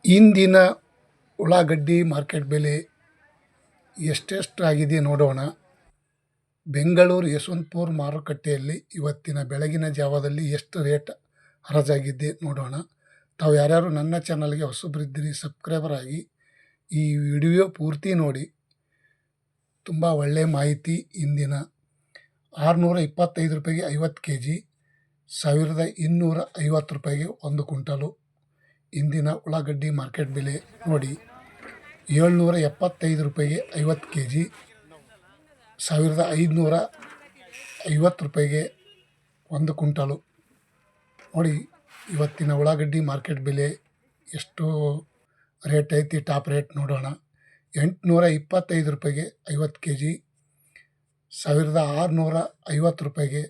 ಇಂದಿನ ಉಳ್ಳಾಗಡ್ಡಿ ಮಾರ್ಕೆಟ್ ಬೆಲೆ ಎಷ್ಟೆಷ್ಟಾಗಿದೆ ನೋಡೋಣ. ಬೆಂಗಳೂರು ಯಶವಂತಪುರ ಮಾರುಕಟ್ಟೆಯಲ್ಲಿ ಇವತ್ತಿನ ಬೆಳಗಿನ ಜಾವದಲ್ಲಿ ಎಷ್ಟು ರೇಟ್ ಹರಾಜಾಗಿದೆ ನೋಡೋಣ. ತಾವು ಯಾರ್ಯಾರು ನನ್ನ ಚಾನಲ್ಗೆ ಹೊಸಬರಿದ್ದೀರಿ ಸಬ್ಸ್ಕ್ರೈಬರ್ ಆಗಿ ಈ ವಿಡಿಯೋ ಪೂರ್ತಿ ನೋಡಿ. ತುಂಬ ಒಳ್ಳೆಯ ಮಾಹಿತಿ. ಇಂದಿನ 625 ರೂಪಾಯಿಗೆ 50 kg, 1250 ರೂಪಾಯಿಗೆ 1 ಕ್ವಿಂಟಲು. ಇಂದಿನ ಉಳ್ಳಾಗಡ್ಡಿ ಮಾರ್ಕೆಟ್ ಬೆಲೆ ನೋಡಿ. 775 ರೂಪಾಯಿಗೆ 50 kg, 1550 ರೂಪಾಯಿಗೆ 1 ಕ್ವಿಂಟಲು. ನೋಡಿ ಇವತ್ತಿನ ಉಳ್ಳಾಗಡ್ಡಿ ಮಾರ್ಕೆಟ್ ಬೆಲೆ ಎಷ್ಟು ರೇಟ್ ಐತಿ. ಟಾಪ್ ರೇಟ್ ನೋಡೋಣ. 825 ರೂಪಾಯಿಗೆ 50 kg, 1650 ರೂಪಾಯಿಗೆ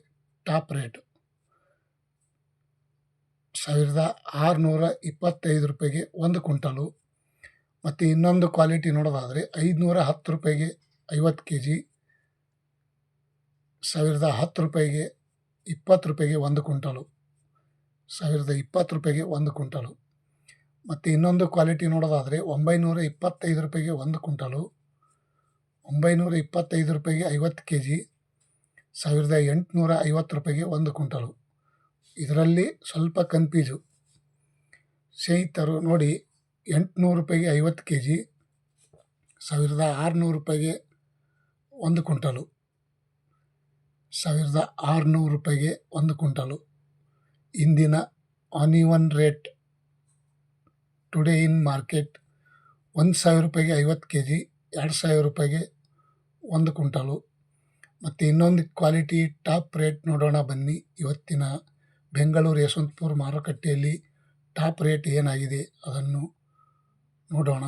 ಟಾಪ್ ರೇಟ್. 1625 ರೂಪಾಯಿಗೆ 1 ಕ್ವಿಂಟಲು. ಮತ್ತು ಇನ್ನೊಂದು ಕ್ವಾಲಿಟಿ ನೋಡೋದಾದರೆ 510 ರೂಪಾಯಿಗೆ 50 kg, 1010 ರೂಪಾಯಿಗೆ 20 ರೂಪಾಯಿಗೆ 1 ಕ್ವಿಂಟಲು. 1020 ರೂಪಾಯಿಗೆ 1 ಕ್ವಿಂಟಲು. ಮತ್ತು ಇನ್ನೊಂದು ಕ್ವಾಲಿಟಿ ನೋಡೋದಾದರೆ 925 ರೂಪಾಯಿಗೆ 1 ಕ್ವಿಂಟಲು, 925 ರೂಪಾಯಿಗೆ 50 kg, 1850 ರೂಪಾಯಿಗೆ 1 ಕ್ವಿಂಟಲು. ಇದರಲ್ಲಿ ಸ್ವಲ್ಪ ಕನ್ಫ್ಯೂಸು ಸ್ನೇಹಿತರು. ನೋಡಿ 800 ರೂಪಾಯಿಗೆ 50 kg, 1600 ರೂಪಾಯಿಗೆ 1 ಕ್ವಿಂಟಲು, 1600 ರೂಪಾಯಿಗೆ 1 ಕ್ವಿಂಟಲು. ಇಂದಿನ onion rate today in market 1000 ರೂಪಾಯಿಗೆ 50 kg, 2000 ರೂಪಾಯಿಗೆ 1 ಕ್ವಿಂಟಲು. ಮತ್ತು ಇನ್ನೊಂದು ಕ್ವಾಲಿಟಿ ಟಾಪ್ ರೇಟ್ ನೋಡೋಣ ಬನ್ನಿ. ಇವತ್ತಿನ ಬೆಂಗಳೂರು ಯಶವಂತಪುರ ಮಾರುಕಟ್ಟೆಯಲ್ಲಿ ಟಾಪ್ ರೇಟ್ ಏನಾಗಿದೆ ಅದನ್ನು ನೋಡೋಣ.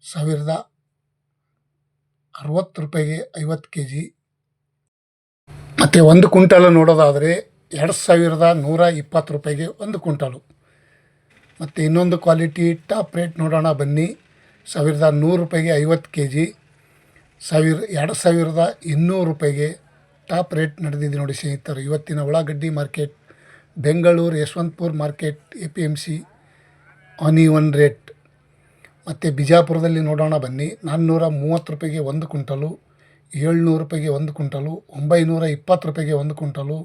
1060 ರೂಪಾಯಿಗೆ 50 kg, ಮತ್ತು 1 ಕ್ವಿಂಟಲು ನೋಡೋದಾದರೆ 2120 ರೂಪಾಯಿಗೆ 1 ಕ್ವಿಂಟಲು. ಮತ್ತು ಇನ್ನೊಂದು ಕ್ವಾಲಿಟಿ ಟಾಪ್ ರೇಟ್ ನೋಡೋಣ ಬನ್ನಿ. 1100 ರೂಪಾಯಿಗೆ 50 kg, 2200 ರೂಪಾಯಿಗೆ ಟಾಪ್ ರೇಟ್ ನಡೆದಿದೆ ನೋಡಿ ಸ್ನೇಹಿತರು. ಇವತ್ತಿನ ಉಳ್ಳಾಗಡ್ಡಿ market Bengaluru Yeshwanthpur market APMC onion rate. ಮತ್ತು ಬಿಜಾಪುರದಲ್ಲಿ ನೋಡೋಣ ಬನ್ನಿ. 430 ರೂಪಾಯಿಗೆ 1 ಕ್ವಿಂಟಲು, 700 ರೂಪಾಯಿಗೆ 1 ಕ್ವಿಂಟಲು, 920 ರೂಪಾಯಿಗೆ 1 ಕ್ವಿಂಟಲು,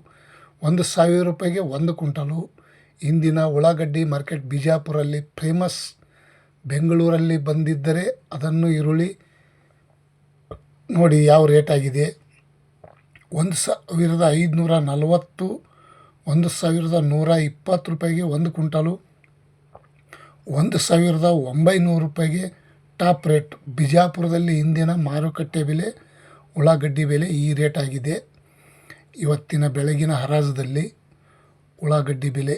1000 ರೂಪಾಯಿಗೆ 1 ಕ್ವಿಂಟಲು. ಇಂದಿನ ಉಳ್ಳಾಗಡ್ಡಿ ಮಾರ್ಕೆಟ್ ಬಿಜಾಪುರಲ್ಲಿ ಫೇಮಸ್. ಬೆಂಗಳೂರಲ್ಲಿ ಬಂದಿದ್ದರೆ ಅದನ್ನು ಈರುಳ್ಳಿ ನೋಡಿ ಯಾವ ರೇಟ್ ಆಗಿದೆ. 1540, 1120 ರೂಪಾಯಿಗೆ 1 ಕ್ವಿಂಟಲು, 1900 ರೂಪಾಯಿಗೆ ಟಾಪ್ ರೇಟ್. ಬಿಜಾಪುರದಲ್ಲಿ ಇಂದಿನ ಮಾರುಕಟ್ಟೆ ಬೆಲೆ ಉಳ್ಳಾಗಡ್ಡಿ ಬೆಲೆ ಈ ರೇಟ್ ಆಗಿದೆ. ಇವತ್ತಿನ ಬೆಳಗಿನ ಹರಾಜದಲ್ಲಿ ಉಳ್ಳಾಗಡ್ಡಿ ಬೆಲೆ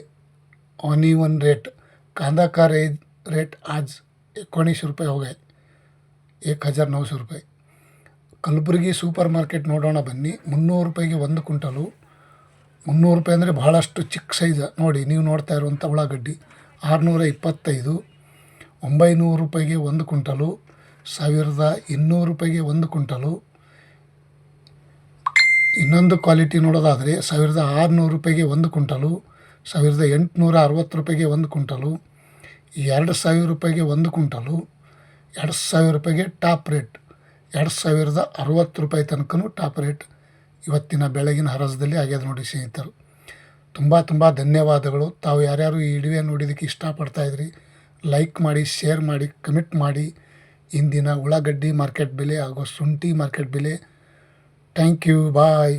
ऑनियन रेट, कांदा का रेट आज 1900 ರೂಪಾಯಿ हो गए, 1900 ರೂಪಾಯಿ. ಕಲಬುರಗಿ ಸೂಪರ್ ಮಾರ್ಕೆಟ್ ನೋಡೋಣ ಬನ್ನಿ. 300 ರೂಪಾಯಿಗೆ 1 ಕ್ವಿಂಟಲು. 300 ರೂಪಾಯಿ ಅಂದರೆ ಬಹಳಷ್ಟು ಚಿಕ್ಕ ಸೈಜ್ ನೋಡಿ. ನೀವು ನೋಡ್ತಾ ಇರುವಂಥ ಉಳ್ಳಾಗಡ್ಡಿ 625, 900 ರೂಪಾಯಿಗೆ 1 ಕ್ವಿಂಟಲು, 1200 ರೂಪಾಯಿಗೆ 1 ಕ್ವಿಂಟಲು. ಇನ್ನೊಂದು ಕ್ವಾಲಿಟಿ ನೋಡೋದಾದರೆ 1600 ರೂಪಾಯಿಗೆ 1 ಕ್ವಿಂಟಲು, 1860 ರೂಪಾಯಿಗೆ 1 ಕ್ವಿಂಟಲು, 2000 ರೂಪಾಯಿಗೆ 1 ಕ್ವಿಂಟಲು, 2000 ರೂಪಾಯಿಗೆ ಟಾಪ್ ರೇಟ್, 2060 ರೂಪಾಯಿ ತನಕನೂ ಟಾಪ್ ರೇಟ್ ಇವತ್ತಿನ ಬೆಳಗಿನ ಹರಾಜದಲ್ಲಿ ಆಗ್ಯದ ನೋಡಿ ಸ್ನೇಹಿತರು. ತುಂಬ ಧನ್ಯವಾದಗಳು. ತಾವು ಯಾರ್ಯಾರು ಈ ವಿಡಿಯೋ ನೋಡಿದ್ದಕ್ಕೆ ಇಷ್ಟಪಡ್ತಾಯಿದ್ರಿ ಲೈಕ್ ಮಾಡಿ, ಶೇರ್ ಮಾಡಿ, ಕಮೆಂಟ್ ಮಾಡಿ. ಇಂದಿನ ಉಳ್ಳಾಗಡ್ಡಿ ಮಾರ್ಕೆಟ್ ಬೆಲೆ ಹಾಗೂ ಶುಂಠಿ ಮಾರ್ಕೆಟ್ ಬೆಲೆ. Thank you, bye.